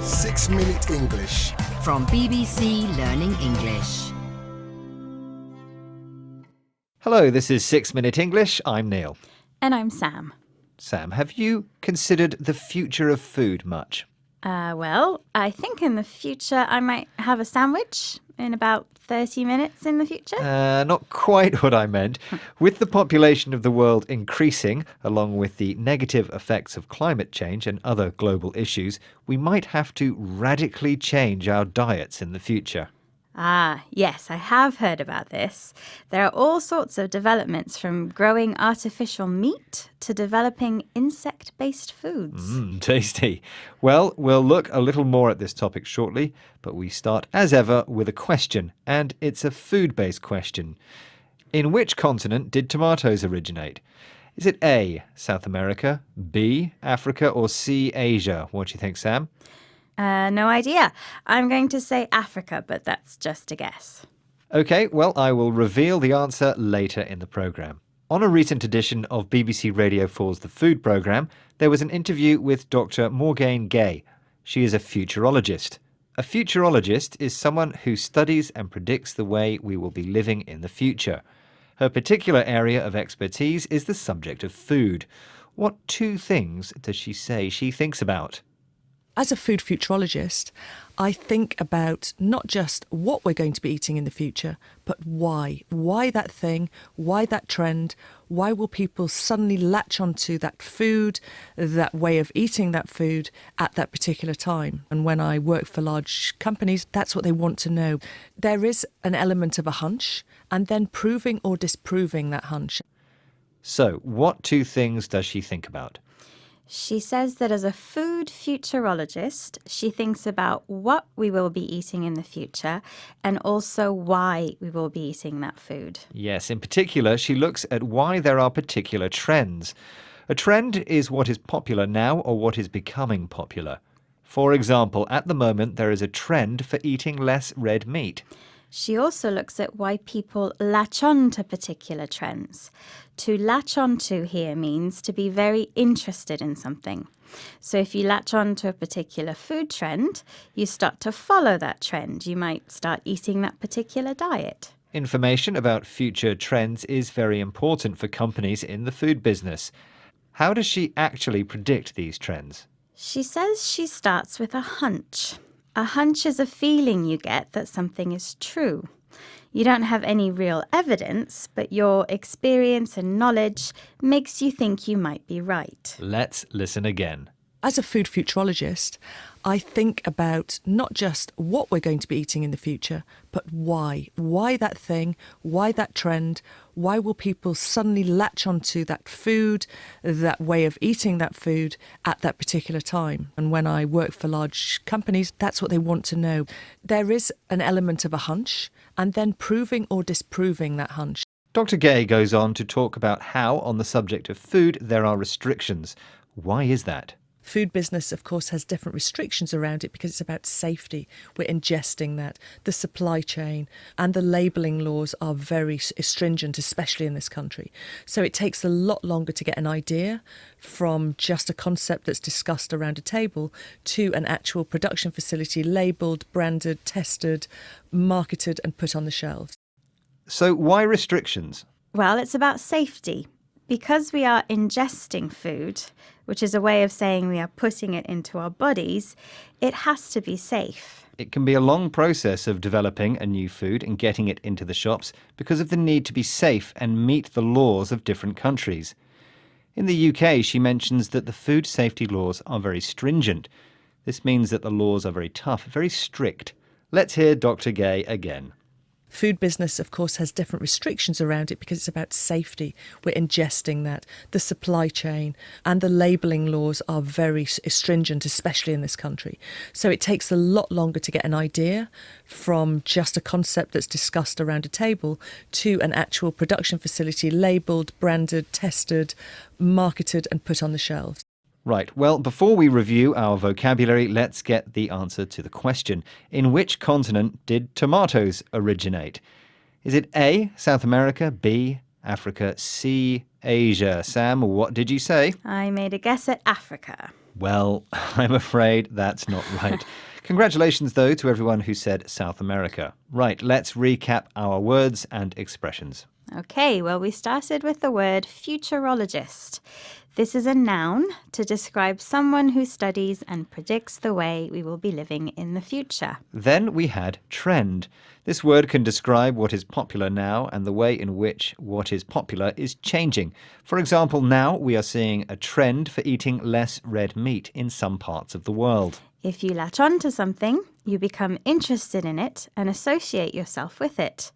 6-Minute English. From BBC Learning English. Hello, this is 6-Minute English. I'm Neil. And I'm Sam. Sam, have you considered the future of food much? Well, I think in the future I might have a sandwich in about 30 minutes in the future. Not quite what I meant. With the population of the world increasing, along with the negative effects of climate change and other global issues, we might have to radically change our diets in the future. Yes, I have heard about this. There are all sorts of developments from growing artificial meat to developing insect-based foods. Tasty. Well, we'll look a little more at this topic shortly, but we start, as ever, with a question, and it's a food-based question. In which continent did tomatoes originate? Is it A, South America, B, Africa, or C, Asia? What do you think, Sam? No idea. I'm going to say Africa, but that's just a guess. OK, well, I will reveal the answer later in the programme. On a recent edition of BBC Radio 4's The Food Programme, there was an interview with Dr. Morgane Gay. She is a futurologist. A futurologist is someone who studies and predicts the way we will be living in the future. Her particular area of expertise is the subject of food. What two things does she say she thinks about? As a food futurologist, I think about not just what we're going to be eating in the future, but why. Why that thing? Why that trend? Why will people suddenly latch onto that food, that way of eating that food at that particular time? And when I work for large companies, that's what they want to know. There is an element of a hunch and then proving or disproving that hunch. So, what two things does she think about? She says that as a food futurologist, she thinks about what we will be eating in the future and also why we will be eating that food. Yes, in particular, she looks at why there are particular trends. A trend is what is popular now or what is becoming popular. For example, at the moment, there is a trend for eating less red meat. She also looks at why people latch on to particular trends. To latch on to here means to be very interested in something. So if you latch on to a particular food trend, you start to follow that trend. You might start eating that particular diet. Information about future trends is very important for companies in the food business. How does she actually predict these trends? She says she starts with a hunch. A hunch is a feeling you get that something is true. You don't have any real evidence, but your experience and knowledge makes you think you might be right. Let's listen again. As a food futurologist, I think about not just what we're going to be eating in the future, but why. Why that thing? Why that trend? Why will people suddenly latch onto that food, that way of eating that food at that particular time? And when I work for large companies, that's what they want to know. There is an element of a hunch and then proving or disproving that hunch. Dr. Gay goes on to talk about how, on the subject of food, there are restrictions. Why is that? Food business, of course, has different restrictions around it because it's about safety. We're ingesting that. The supply chain and the labelling laws are very stringent, especially in this country. So it takes a lot longer to get an idea from just a concept that's discussed around a table to an actual production facility labelled, branded, tested, marketed and put on the shelves. So why restrictions? Well, it's about safety. Because we are ingesting food, which is a way of saying we are putting it into our bodies, it has to be safe. It can be a long process of developing a new food and getting it into the shops because of the need to be safe and meet the laws of different countries. In the UK, she mentions that the food safety laws are very stringent. This means that the laws are very tough, very strict. Let's hear Dr. Gay again. Food business, of course, has different restrictions around it because it's about safety. We're ingesting that. The supply chain and the labelling laws are very stringent, especially in this country. So it takes a lot longer to get an idea from just a concept that's discussed around a table to an actual production facility labelled, branded, tested, marketed and put on the shelves. Right, well, before we review our vocabulary, let's get the answer to the question. In which continent did tomatoes originate? Is it A, South America, B, Africa, C, Asia? Sam, what did you say? I made a guess at Africa. Well, I'm afraid that's not right. Congratulations, though, to everyone who said South America. Right, let's recap our words and expressions. Okay, well, we started with the word futurologist. This is a noun to describe someone who studies and predicts the way we will be living in the future. Then we had trend. This word can describe what is popular now and the way in which what is popular is changing. For example, now we are seeing a trend for eating less red meat in some parts of the world. If you latch on to something, you become interested in it and associate yourself with it.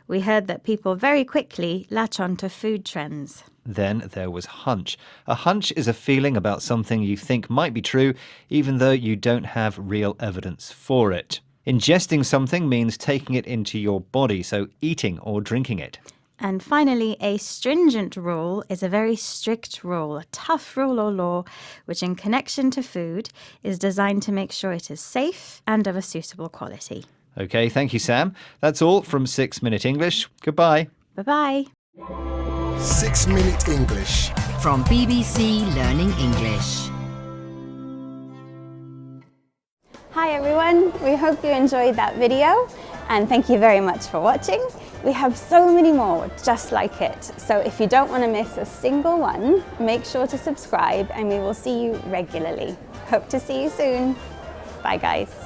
We heard that people very quickly latch on to food trends. Then there was hunch. A hunch is a feeling about something you think might be true, even though you don't have real evidence for it. Ingesting something means taking it into your body, so eating or drinking it. And finally, a stringent rule is a very strict rule, a tough rule or law, which in connection to food is designed to make sure it is safe and of a suitable quality. Okay, thank you, Sam. That's all from 6 Minute English. Goodbye. Bye-bye. 6 Minute English. From BBC Learning English. Hi everyone, we hope you enjoyed that video and thank you very much for watching. We have so many more just like it, so if you don't want to miss a single one, make sure to subscribe and we will see you regularly. Hope to see you soon. Bye guys.